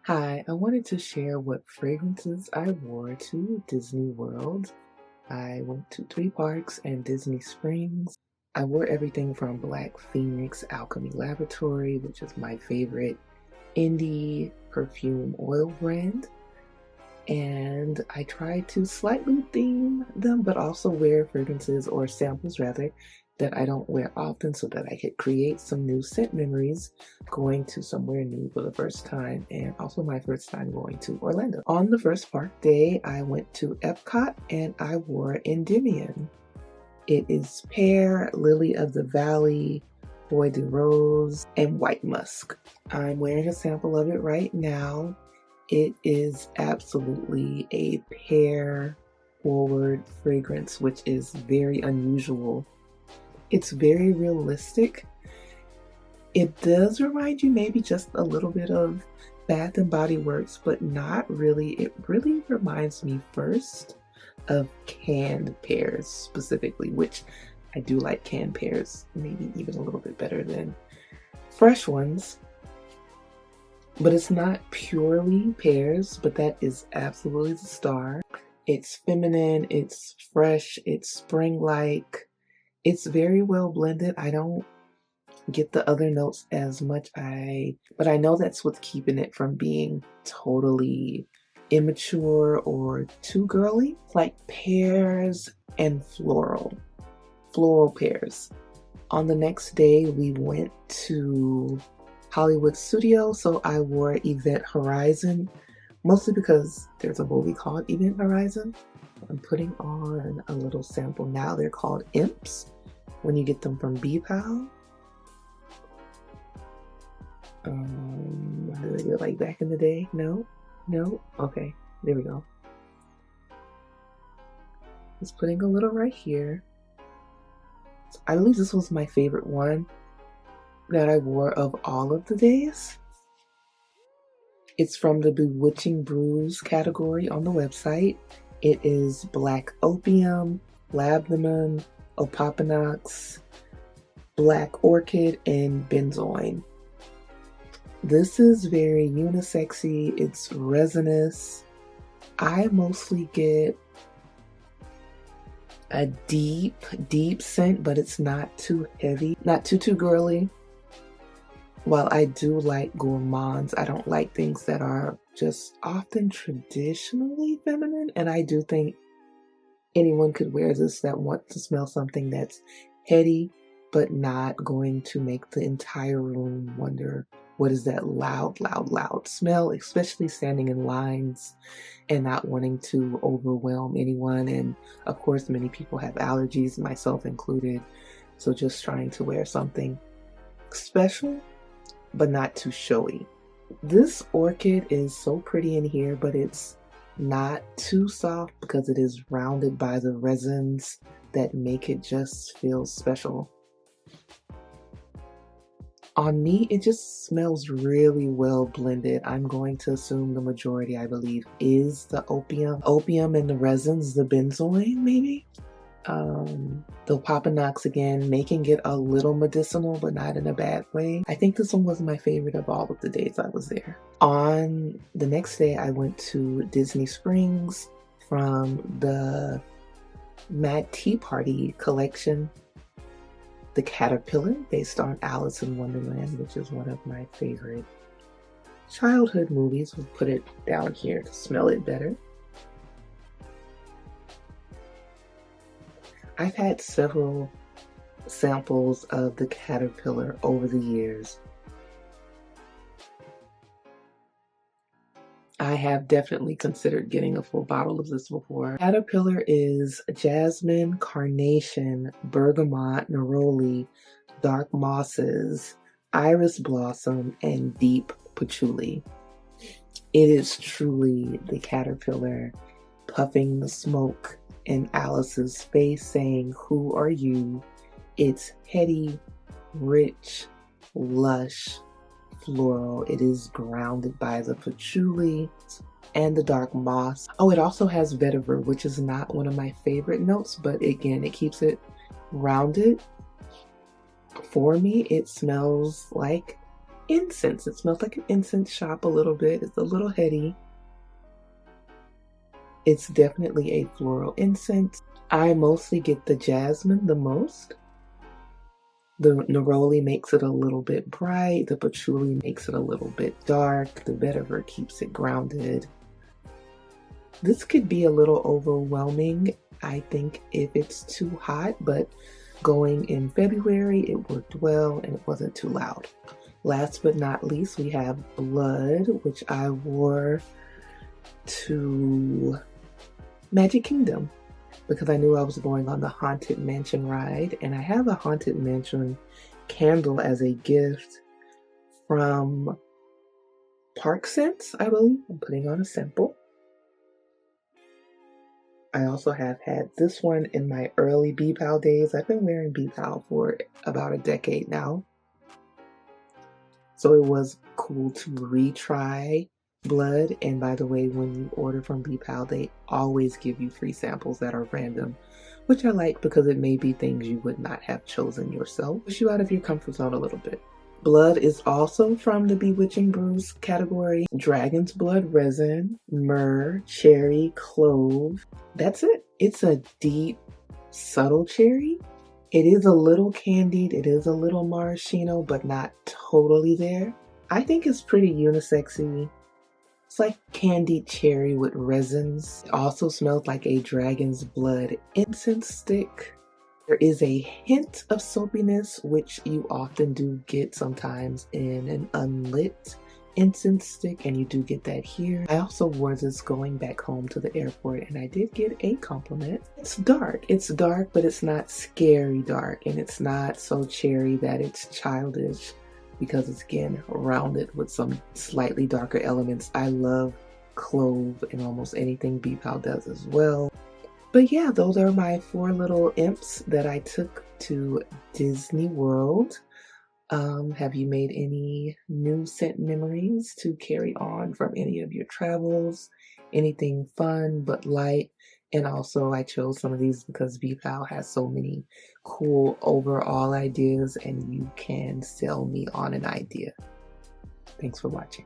Hi, I wanted to share what fragrances I wore to Disney World. I went to three parks and Disney Springs. I wore everything from Black Phoenix Alchemy Laboratory, which is my favorite indie perfume oil brand. And I tried to slightly theme them, but also wear fragrances or samples rather that I don't wear often so that I could create some new scent memories going to somewhere new for the first time, and also my first time going to Orlando. On the first park day, I went to Epcot and I wore Endymion. It is pear, lily of the valley, bois de rose, and white musk. I'm wearing a sample of it right now. It is absolutely a pear forward fragrance, which is very unusual. It's very realistic. It does remind you maybe just a little bit of Bath and Body Works, but not really. It really reminds me first of canned pears specifically, which I do like canned pears, maybe even a little bit better than fresh ones. But it's not purely pears, but that is absolutely the star. It's feminine, it's fresh, it's spring-like. It's very well blended. I don't get the other notes as much, but I know that's what's keeping it from being totally immature or too girly. Like pears and floral pears. On the next day, we went to Hollywood Studio, so I wore Event Horizon, mostly because there's a movie called Event Horizon. I'm putting on a little sample now. They're called Imps when you get them from bpal. Do they look like back in the day? No? Okay, there we go. Just putting a little right here. I believe this was my favorite one that I wore of all of the days. It's from the Bewitching Brews category on the website. It is Black Opium, Labdanum, Opopanax, Black Orchid, and Benzoin. This is very unisexy. It's resinous. I mostly get a deep scent, but it's not too heavy, not too girly. While I do like gourmands, I don't like things that are just often traditionally feminine, and I do think anyone could wear this that wants to smell something that's heady, but not going to make the entire room wonder, what is that loud smell, especially standing in lines and not wanting to overwhelm anyone. And of course, many people have allergies, myself included. So just trying to wear something special, but not too showy. This orchid is so pretty in here, but it's not too soft because it is rounded by the resins that make it just feel special. On me, it just smells really well blended. I'm going to assume the majority, I believe, is the opium and the resins, the benzoin maybe. The Opopanax again, making it a little medicinal, but not in a bad way. I think this one was my favorite of all of the days I was there. On the next day, I went to Disney Springs from the Mad Tea Party collection. The Caterpillar, based on Alice in Wonderland, which is one of my favorite childhood movies. We'll put it down here to smell it better. I've had several samples of the Caterpillar over the years. I have definitely considered getting a full bottle of this before. Caterpillar is jasmine, carnation, bergamot, neroli, dark mosses, iris blossom, and deep patchouli. It is truly the Caterpillar puffing the smoke in Alice's face saying, "Who are you?" It's heady, rich, lush, floral. It is grounded by the patchouli and the dark moss. Oh, it also has vetiver, which is not one of my favorite notes, but again, it keeps it rounded. For me, it smells like incense. It smells like an incense shop a little bit. It's a little heady. It's definitely a floral incense. I mostly get the jasmine the most. The neroli makes it a little bit bright. The patchouli makes it a little bit dark. The vetiver keeps it grounded. This could be a little overwhelming, I think, if it's too hot, but going in February, it worked well and it wasn't too loud. Last but not least, we have Blood, which I wore to Magic Kingdom because I knew I was going on the Haunted Mansion ride, and I have a Haunted Mansion candle as a gift from Park Sense, I believe. I'm putting on a sample. I also have had this one in my early bpal days. I've been wearing bpal for about a decade now. So it was cool to retry Blood. And by the way, when you order from bpal, they always give you free samples that are random, which I like because it may be things you would not have chosen yourself. Push you out of your comfort zone a little bit. Blood is also from the Bewitching Brews category. Dragon's blood resin, myrrh, cherry, clove. That's it. It's a deep, subtle cherry. It is a little candied, it is a little maraschino, but not totally there. I think it's pretty unisexy. It's like candied cherry with resins. It also smells like a dragon's blood incense stick. There is a hint of soapiness, which you often do get sometimes in an unlit incense stick, and you do get that here. I also wore this going back home to the airport, and I did get a compliment. It's dark, but it's not scary dark, and it's not so cherry that it's childish because it's, again, rounded with some slightly darker elements. I love clove and almost anything bpal does as well. But yeah, those are my 4 little imps that I took to Disney World. Have you made any new scent memories to carry on from any of your travels? Anything fun but light? And also I chose some of these because bpal has so many cool overall ideas and you can sell me on an idea. Thanks for watching.